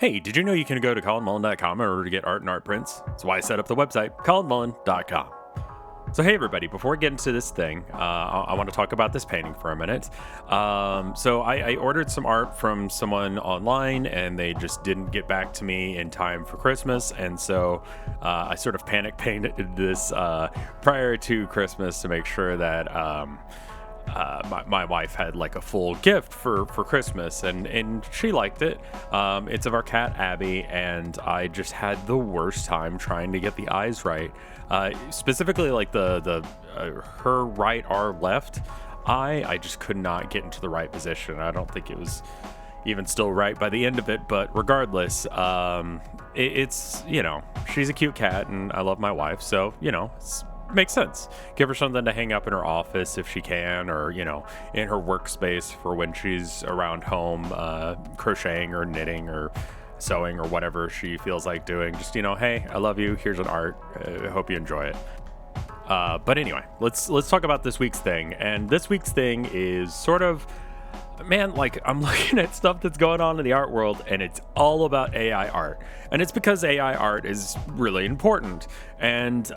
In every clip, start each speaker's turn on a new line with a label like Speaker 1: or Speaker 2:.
Speaker 1: Hey, did you know you can go to ColinMullen.com in order to get art and art prints? That's why I set up the website, ColinMullen.com. So hey everybody, before we get into this thing, I want to talk about this painting for a minute. So I ordered some art from someone online and they just didn't get back to me in time for Christmas. And so I sort of panic painted this prior to Christmas to make sure that my wife had like a full gift for Christmas, and she liked it. It's of our cat Abby, and I just had the worst time trying to get the eyes right. Specifically like the her right, our left eye, I just could not get into the right position. I don't think it was even still right by the end of it, but regardless, it's, you know, she's a cute cat and I love my wife, so, you know, makes sense. Give her something to hang up in her office if she can, or, you know, in her workspace for when she's around home, crocheting or knitting or sewing or whatever she feels like doing. Just, you know, hey, I love you. Here's an art. I hope you enjoy it. But anyway, let's talk about this week's thing. And this week's thing is sort of, man, like, I'm looking at stuff that's going on in the art world and it's all about AI art. And it's because AI art is really important. And,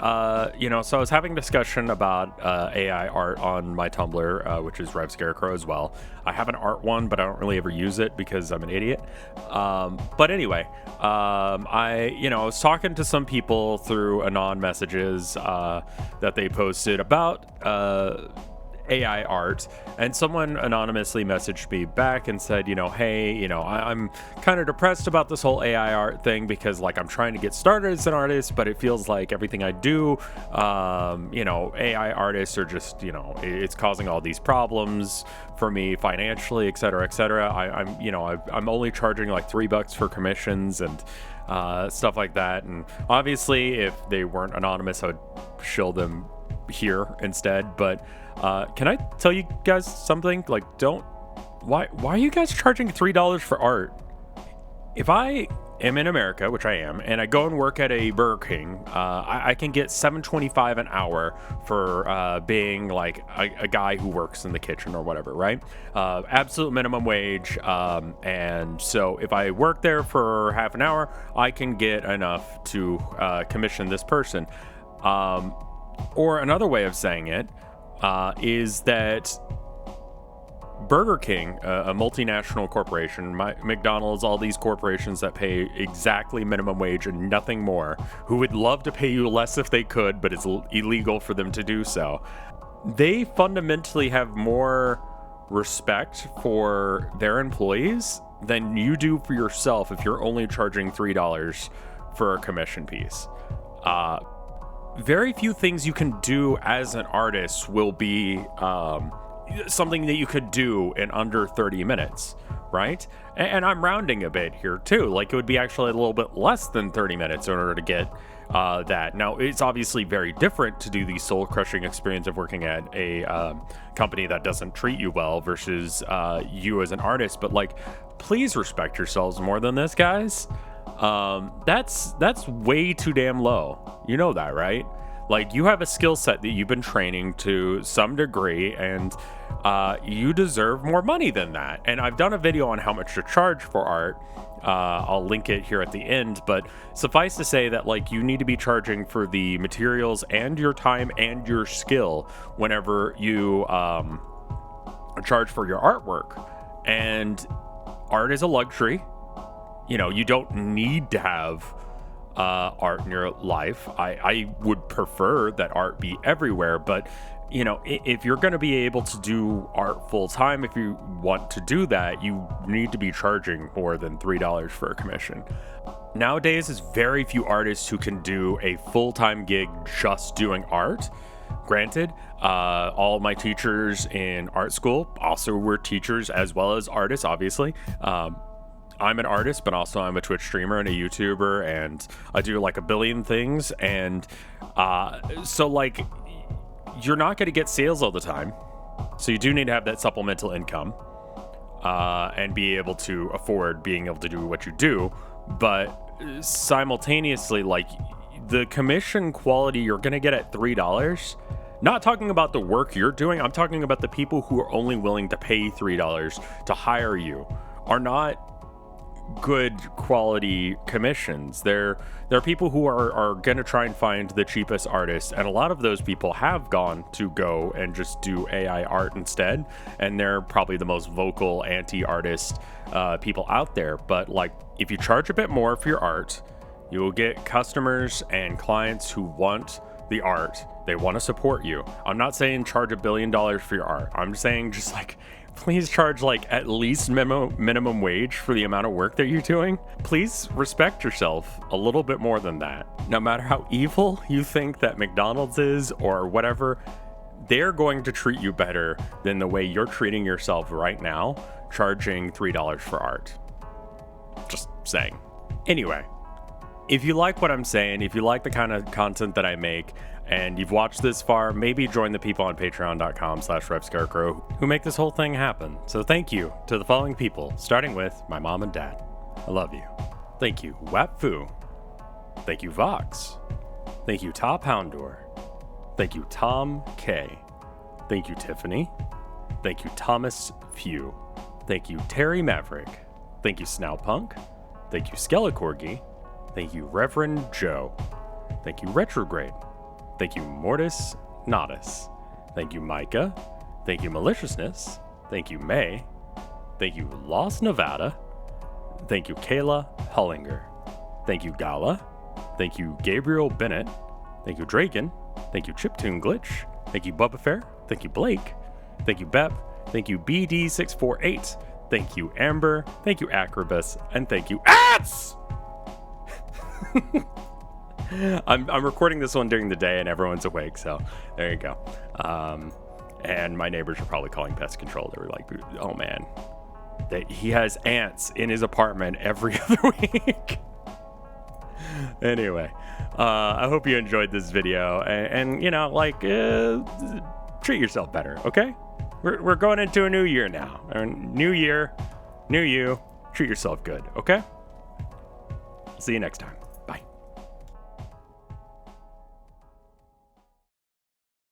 Speaker 1: you know, so I was having a discussion about AI art on my Tumblr, which is RevScarecrow as well. I have an art one, but I don't really ever use it because I'm an idiot. But anyway, I was talking to some people through anon messages that they posted about AI art, and someone anonymously messaged me back and said, you know, hey, you know, I'm kind of depressed about this whole AI art thing because, like, I'm trying to get started as an artist, but it feels like everything I do, you know, AI artists are just, you know, it's causing all these problems for me financially, et cetera, et cetera. I'm only charging like $3 for commissions and stuff like that. And obviously, if they weren't anonymous, I would shill them here instead. But can I tell you guys something? Like, why are you guys charging $3 for art? If I am in America, which I am, and I go and work at a Burger King, I can get $7.25 an hour for being like a guy who works in the kitchen or whatever, right? Absolute minimum wage. And so if I work there for half an hour, I can get enough to commission this person. Or another way of saying it is that Burger King, a multinational corporation, McDonald's, all these corporations that pay exactly minimum wage and nothing more, who would love to pay you less if they could, but it's illegal for them to do so. They fundamentally have more respect for their employees than you do for yourself if you're only charging $3 for a commission piece. Very few things you can do as an artist will be something that you could do in under 30 minutes, right? And I'm rounding a bit here too. Like, it would be actually a little bit less than 30 minutes in order to get that. Now, it's obviously very different to do the soul-crushing experience of working at a company that doesn't treat you well versus you as an artist. But, like, please respect yourselves more than this, guys. That's way too damn low. You know that, right? Like, you have a skill set that you've been training to some degree, and you deserve more money than that. And I've done a video on how much to charge for art. I'll link it here at the end, but suffice to say that, like, you need to be charging for the materials and your time and your skill whenever you charge for your artwork. And art is a luxury. You know, you don't need to have art in your life. I would prefer that art be everywhere, but, you know, if you're going to be able to do art full time, if you want to do that, you need to be charging more than $3 for a commission. Nowadays, there's very few artists who can do a full-time gig just doing art. Granted, all my teachers in art school also were teachers as well as artists, obviously. I'm an artist, but also I'm a Twitch streamer and a YouTuber, and I do like a billion things. And so, like, you're not going to get sales all the time. So you do need to have that supplemental income and be able to afford being able to do what you do. But simultaneously, like, the commission quality you're going to get at $3, not talking about the work you're doing, I'm talking about the people who are only willing to pay $3 to hire you, are not good quality commissions. There are people who are going to try and find the cheapest artists, and a lot of those people have gone to go and just do AI art instead, and they're probably the most vocal anti-artist people out there. But like, if you charge a bit more for your art, you will get customers and clients who want the art. They want to support you. I'm not saying charge $1 billion for your art. I'm saying just like, please charge like at least minimum wage for the amount of work that you're doing. Please respect yourself a little bit more than that. No matter how evil you think that McDonald's is or whatever, they're going to treat you better than the way you're treating yourself right now, charging $3 for art. Just saying. Anyway, if you like what I'm saying, if you like the kind of content that I make, and you've watched this far, maybe join the people on patreon.com/RevScarecrow who make this whole thing happen. So thank you to the following people, starting with my mom and dad. I love you. Thank you, Wapfu. Thank you, Vox. Thank you, Top Houndor. Thank you, Tom K. Thank you, Tiffany. Thank you, Thomas Few. Thank you, Terry Maverick. Thank you, Snowpunk. Thank you, Skelecorgi. Thank you, Reverend Joe. Thank you, Retrograde. Thank you, Mortis Nodus. Thank you, Micah. Thank you, Maliciousness. Thank you, May. Thank you, Lost Nevada. Thank you, Kayla Hollinger. Thank you, Gala. Thank you, Gabriel Bennett. Thank you, Draken. Thank you, Chiptune Glitch. Thank you, Bubba Fair. Thank you, Blake. Thank you, Bep. Thank you, BD648. Thank you, Amber. Thank you, Acrobus. And thank you, Ats! I'm recording this one during the day and everyone's awake, so there you go. And my neighbors are probably calling pest control. They were like, oh man, he has ants in his apartment every other week. Anyway, I hope you enjoyed this video, and you know, like, treat yourself better, okay? We're going into a new year now. New year, new you. Treat yourself good, okay? See you next time.